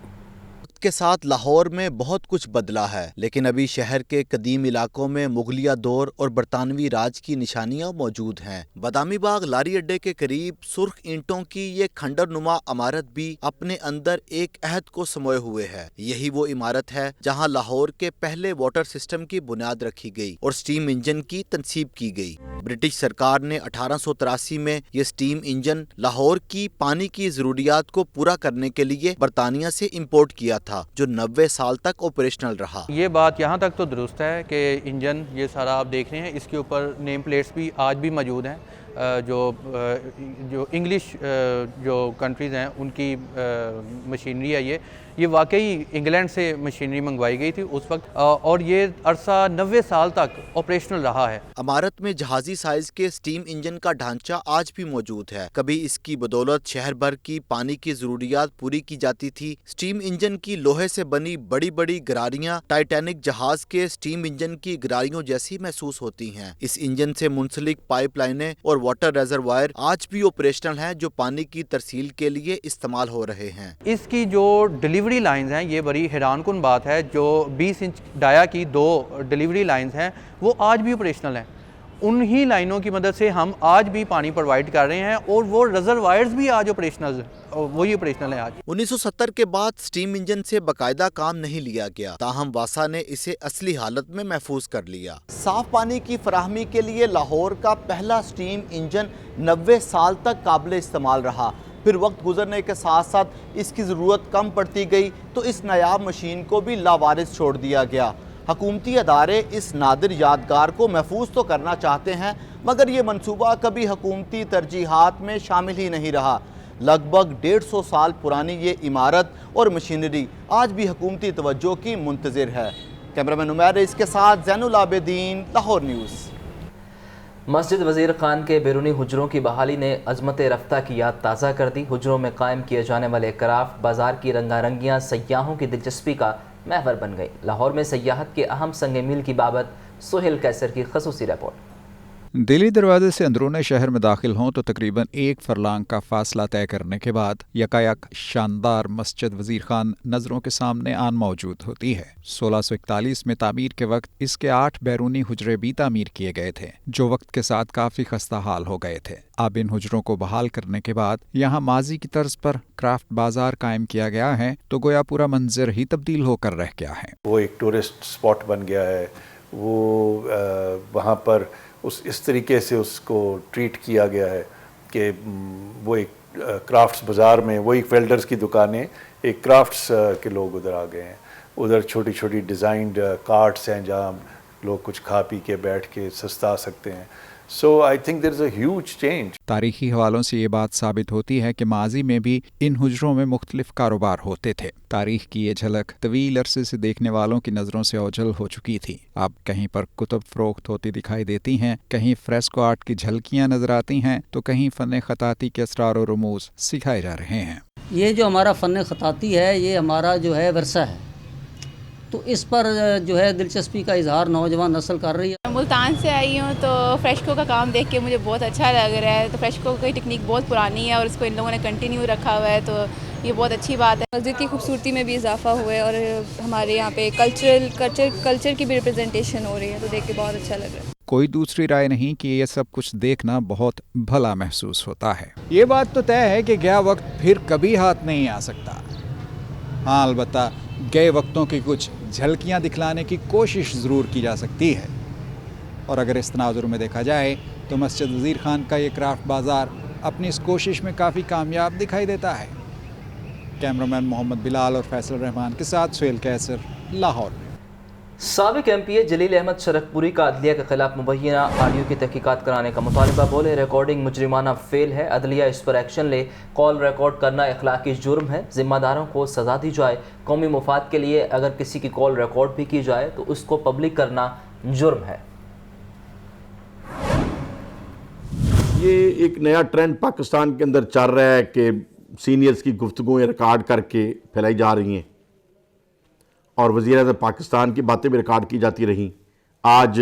के साथ लाहौर में बहुत कुछ बदला है, लेकिन अभी शहर के कदीम इलाकों में मुगलिया दौर और बरतानवी राज की निशानियां मौजूद हैं। बादामी बाग लारी अड्डे के करीब सुर्ख ईंटों की ये खंडर नुमा इमारत भी अपने अंदर एक अहद को समोए हुए है। यही वो इमारत है जहां लाहौर के पहले वाटर सिस्टम की बुनियाद रखी गई और स्टीम इंजन की तनसीब की गई। ब्रिटिश सरकार ने 1883 में ये स्टीम इंजन लाहौर की पानी की जरूरियात को पूरा करने के लिए बरतानिया से इम्पोर्ट किया था, जो 90 साल तक ऑपरेशनल रहा। ये बात यहाँ तक तो दुरुस्त है कि इंजन ये सारा आप देख रहे हैं, इसके ऊपर नेम प्लेट्स भी आज भी मौजूद हैं। जो इंग्लिश जो कंट्रीज़ हैं उनकी मशीनरी है, ये वाकई इंग्लैंड से मशीनरी मंगवाई गई थी उस वक्त और ये अरसा 90 साल तक ऑपरेशनल रहा है। इमारत में जहाजी साइज के स्टीम इंजन का ढांचा आज भी मौजूद है। कभी इसकी बदौलत शहर भर की पानी की जरूरियात पूरी की जाती थी। स्टीम इंजन की लोहे से बनी बड़ी बड़ी गरारियां टाइटैनिक जहाज के स्टीम इंजन की गरारियों जैसी महसूस होती हैं। इस इंजन से मुंसलिक पाइपलाइनें और वाटर रेजरवायर आज भी ऑपरेशनल हैं, जो पानी की तरसील के लिए इस्तेमाल हो रहे हैं। इसकी जो डिलीवरी लाइंस हैं, ये बड़ी हैरानकुन बात है। जो 20 इंच डाया की 2 डिलीवरी लाइंस हैं वो आज भी ऑपरेशनल हैं। उन्हीं लाइनों की मदद से हम आज भी पानी प्रोवाइड कर रहे हैं और वो रिजर्वायर्स भी आज ऑपरेशनल है आज। 1970 के बाद स्टीम इंजन से बाकायदा काम नहीं लिया गया, ताहम वासा ने इसे असली हालत में महफूज कर लिया। साफ पानी की फराहमी के लिए लाहौर का पहला स्टीम इंजन 90 साल तक काबिल इस्तेमाल रहा। फिर वक्त गुजरने के साथ साथ इसकी ज़रूरत कम पड़ती गई तो इस नायाब मशीन को भी लावारिस छोड़ दिया गया। हुकूमती अदारे इस नादिर यादगार को महफूज तो करना चाहते हैं, मगर ये मंसूबा कभी हुकूमती तरजीहात में शामिल ही नहीं रहा। लगभग 150 साल पुरानी ये इमारत और मशीनरी आज भी हुकूमती तवज्जो की मुंतज़िर है। कैमरामैन उमैर रईस के साथ ज़ैनुल आबिदीन, लाहौर न्यूज़। मस्जिद वज़ीर खान के बैरूनी हुजरों की बहाली ने अजमत रफ्ता की याद ताज़ा कर दी। हुजरों में कायम किए जाने वाले क्राफ्ट बाज़ार की रंगारंगियाँ सयाहों की दिलचस्पी का महवर बन गई। लाहौर में सयाहत के अहम संग मील की बाबत सोहेल कैसर की खसूसी रिपोर्ट। दिल्ली दरवाजे से अंदरूनी शहर में दाखिल हों तो तकरीबन 1 फरलांग का फासला तय करने के बाद यकायक शानदार मस्जिद वज़ीर खान नज़रों के सामने आन मौजूद होती है। 1641 में तामीर के वक्त इसके 8 बैरूनी हुजरे भी तामीर किए गए थे, जो वक्त के साथ काफ़ी खस्ता हाल हो गए थे। अब इन हुजरों को बहाल करने के बाद यहाँ माजी की तर्ज पर क्राफ्ट बाजार कायम किया गया है तो गोया पूरा मंजर ही तब्दील होकर रह गया है। वो एक टूरिस्ट स्पॉट बन गया है। वो वहाँ पर इस तरीके से उसको ट्रीट किया गया है कि वो एक क्राफ्ट्स बाज़ार में वो एक वेल्डर्स की दुकानें, एक क्राफ्ट्स के लोग उधर आ गए हैं। उधर छोटी छोटी डिज़ाइंड कार्ट्स हैं जहाँ लोग कुछ खा पी के बैठ के सस्ता सकते हैं। So I think there is a huge change. तारीखी हवालों से ये बात साबित होती है कि माजी में भी इन हुजरों में मुख्तलिफ कारोबार होते थे। तारीख की ये झलक तवील अरसे से देखने वालों की नज़रों से ओझल हो चुकी थी। अब कहीं पर कुतुब फरोख्त होती दिखाई देती हैं, कहीं फ्रेस्को आर्ट की झलकियाँ नजर आती हैं तो कहीं फ़न ख़ताती के असरार और रमूज़ सिखाए जा रहे हैं। ये जो हमारा फ़न ख़ताती है, ये हमारा जो है वर्सा है, तो इस पर जो है दिलचस्पी का इजहार नौजवान नस्ल कर रही है। मुल्तान से आई हूँ तो फ्रेस्को का काम देख के मुझे बहुत अच्छा लग रहा है। तो फ्रेस्को की टेक्निक बहुत पुरानी है और इसको इन लोगों ने कंटिन्यू रखा हुआ है, तो ये बहुत अच्छी बात है। मस्जिद की खूबसूरती में भी इजाफा हुआ है और हमारे यहाँ पे कल्चर की भी रिप्रेजेंटेशन हो रही है, तो देख के बहुत अच्छा लग रहा है। कोई दूसरी राय नहीं कि ये सब कुछ देखना बहुत भला महसूस होता है। ये बात तो तय है कि गया वक्त फिर कभी हाथ नहीं आ सकता। हाँ, अलबत्ता गए वक्तों की कुछ झलकियाँ दिखलाने की कोशिश ज़रूर की जा सकती है। और अगर इस तनाजुर में देखा जाए तो मस्जिद वज़ीर खान का ये क्राफ्ट बाज़ार अपनी इस कोशिश में काफ़ी कामयाब दिखाई देता है। कैमरामैन मोहम्मद बिलाल और फैसल रहमान के साथ सुहेल कैसर, लाहौर। साबिक एमपीए जलील अहमद शरकपुरी का अदलिया के खिलाफ मुबैना ऑडियो की तहकीकात कराने का मुतालबा। बोले रिकॉर्डिंग मुजरिमाना फेल है, अदलिया इस पर एक्शन ले। कॉल रिकॉर्ड करना इखलाकी जुर्म है, जिम्मेदारों को सजा दी जाए। कौमी मुफाद के लिए अगर किसी की कॉल रिकॉर्ड भी की जाए तो उसको पब्लिक करना जुर्म है। ये एक नया ट्रेंड पाकिस्तान के अंदर चल रहा है कि सीनियर्स की गुफ्तगुएं रिकॉर्ड करके फैलाई जा रही हैं और वज़ीर-ए-आज़म पाकिस्तान की बातें भी रिकॉर्ड की जाती रहीं। आज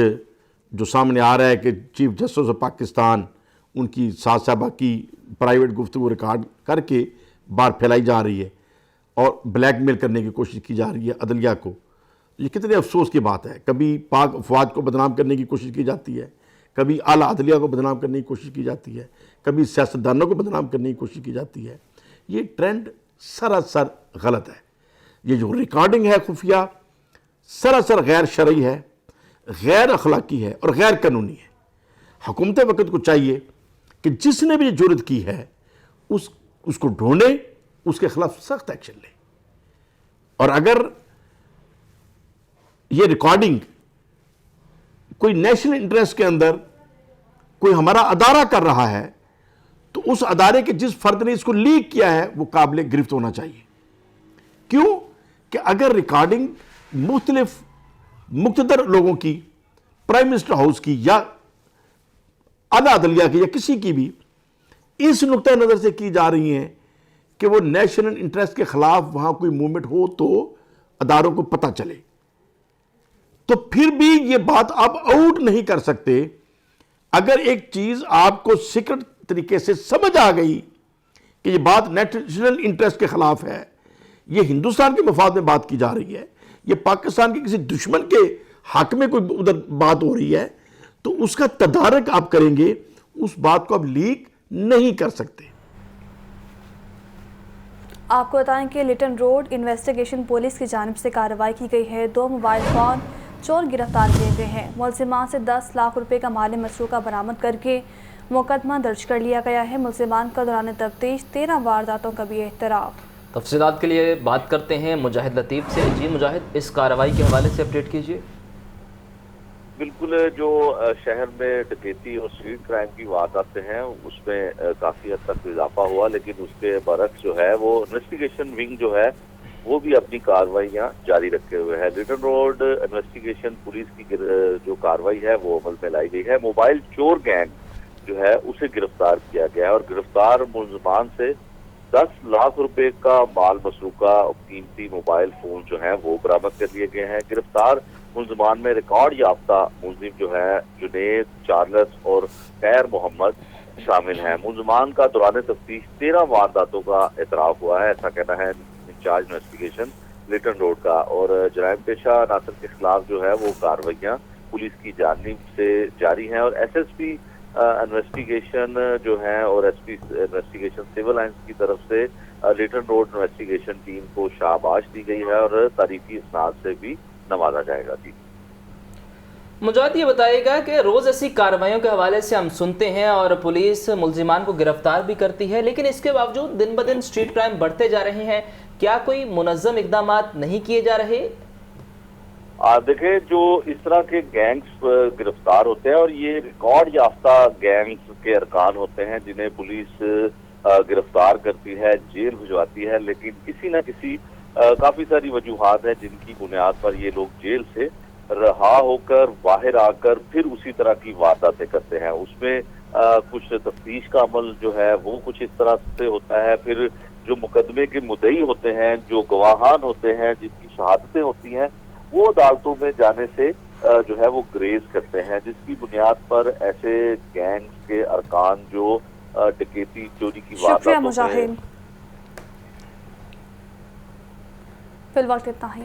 जो सामने आ रहा है कि चीफ जस्टिस ऑफ पाकिस्तान उनकी साथ साहबा की प्राइवेट गुफ्तगू रिकॉर्ड करके बाहर फैलाई जा रही है और ब्लैकमेल करने की कोशिश की जा रही है अदलिया को। ये कितने अफसोस की बात है। कभी पाक अफवाज को बदनाम करने की कोशिश की जाती है, कभी आला अदलिया को बदनाम करने की कोशिश की जाती है, कभी सियासतदानों को बदनाम करने की कोशिश की जाती है। ये ट्रेंड सरासर गलत है। ये जो रिकॉर्डिंग है खुफिया, सरासर गैर शरई है, गैर अखलाकी है और गैर कानूनी है। हुकूमत वक्त को चाहिए कि जिसने भी ये जुर्रत की है उसको ढूंढे, उसके खिलाफ सख्त एक्शन ले। और अगर ये रिकॉर्डिंग कोई नेशनल इंटरेस्ट के अंदर कोई हमारा अदारा कर रहा है तो उस अदारे के जिस फर्द ने इसको लीक किया है वो काबिल गिरफ्त होना चाहिए। क्यों कि अगर रिकॉर्डिंग मुख्तदर लोगों की, प्राइम मिनिस्टर हाउस की या आला अदलिया की या किसी की भी इस नुक्ता नज़र से की जा रही हैं कि वो नेशनल इंटरेस्ट के खिलाफ वहां कोई मूवमेंट हो तो अदारों को पता चले, तो फिर भी ये बात आप आउट नहीं कर सकते। अगर एक चीज आपको सीक्रेट तरीके से समझ आ गई कि ये बात नेशनल इंटरेस्ट के खिलाफ है, ये हिंदुस्तान के मफाद में बात की जा रही है, ये पाकिस्तान के किसी दुश्मन के हक में कोई उधर बात हो रही है, तो उसका तदारक आप करेंगे, उस बात को आप लीक नहीं कर सकते। आपको बताएं कि लिटन रोड इन्वेस्टिगेशन पुलिस की जानिब से कार्रवाई की गई है। 2 मोबाइल फ़ोन चोर गिरफ्तार किए गए हैं। मुलजिमान से 10 लाख रुपए का माल मसरूका बरामद करके मुकदमा दर्ज कर लिया गया है। मुलजिमान का दौरान तफ्तीश 13 वारदातों का भी एतराफ़। तफसीलात के लिए बात करते हैं मुजाहिद लतीफ़ से। जी मुजाहिद, इस कार्रवाई के हवाले से अपडेट कीजिए। बिल्कुल, जो शहर में डकैती और स्ट्रीट क्राइम की वारदातें हैं उसमें काफ़ी हद तक इजाफा हुआ, लेकिन उसके बरक्स जो है वो इन्वेस्टिगेशन विंग जो है वो भी अपनी कार्रवाइयाँ जारी रखे हुए है। लिटन रोड इन्वेस्टिगेशन पुलिस की जो कार्रवाई है वो अमल में लाई गई है। मोबाइल चोर गैंग जो है उसे गिरफ्तार किया गया है और गिरफ्तार मुलजमान से 10 लाख रुपए का माल मसरूका और कीमती मोबाइल फोन जो है वो बरामद कर लिए गए हैं। गिरफ्तार मुलजमान में रिकॉर्ड याफ्ता मुलजिम जो है जुनेद, चार्ल्स और खैर मोहम्मद शामिल हैं। मुलजमान का दौरान तफ्तीश 13 वारदातों का एतराफ़ हुआ है, ऐसा कहना है इंचार्ज इन्वेस्टिगेशन लिटन रोड का। और जराइम पेशा नासर के खिलाफ जो है वो कार्रवाइयाँ पुलिस की जानिब से जारी हैं और SSP इन्वेस्टिगेशन जो है और SP इन्वेस्टिगेशन सिविल लाइंस की तरफ से लिटन रोड इन्वेस्टिगेशन टीम को शाबाश दी गई है और तारीखी इसनाद से भी नवाजा जाएगा। जी मुजाहिद, ये बताइएगा कि रोज़ ऐसी कार्रवाइयों के हवाले से हम सुनते हैं और पुलिस मुलजिमान को गिरफ्तार भी करती है, लेकिन इसके बावजूद दिन ब दिन स्ट्रीट क्राइम बढ़ते जा रहे हैं। क्या कोई मुनज़्ज़म इक़दामात नहीं किए जा रहे? देखें, जो इस तरह के गैंग्स गिरफ्तार होते हैं और ये रिकॉर्ड याफ्ता गैंग्स के अरकान होते हैं जिन्हें पुलिस गिरफ्तार करती है, जेल भिजवाती है, लेकिन किसी न किसी काफी सारी वजूहात हैं जिनकी बुनियाद पर ये लोग जेल से रहा होकर बाहर आकर फिर उसी तरह की वारदातें करते हैं। उसमें कुछ तफ्तीश का अमल जो है वो कुछ इस तरह से होता है। फिर जो मुकदमे के मुद्दई होते हैं, जो गवाहान होते हैं, जिनकी शहादतें होती हैं, वो अदालतों में जाने से जो है वो ग्रेज करते हैं, जिसकी बुनियाद पर ऐसे गैंग्स के अरकान जो डकैती चोरी की वारदातों में फिल वक्त इतना ही।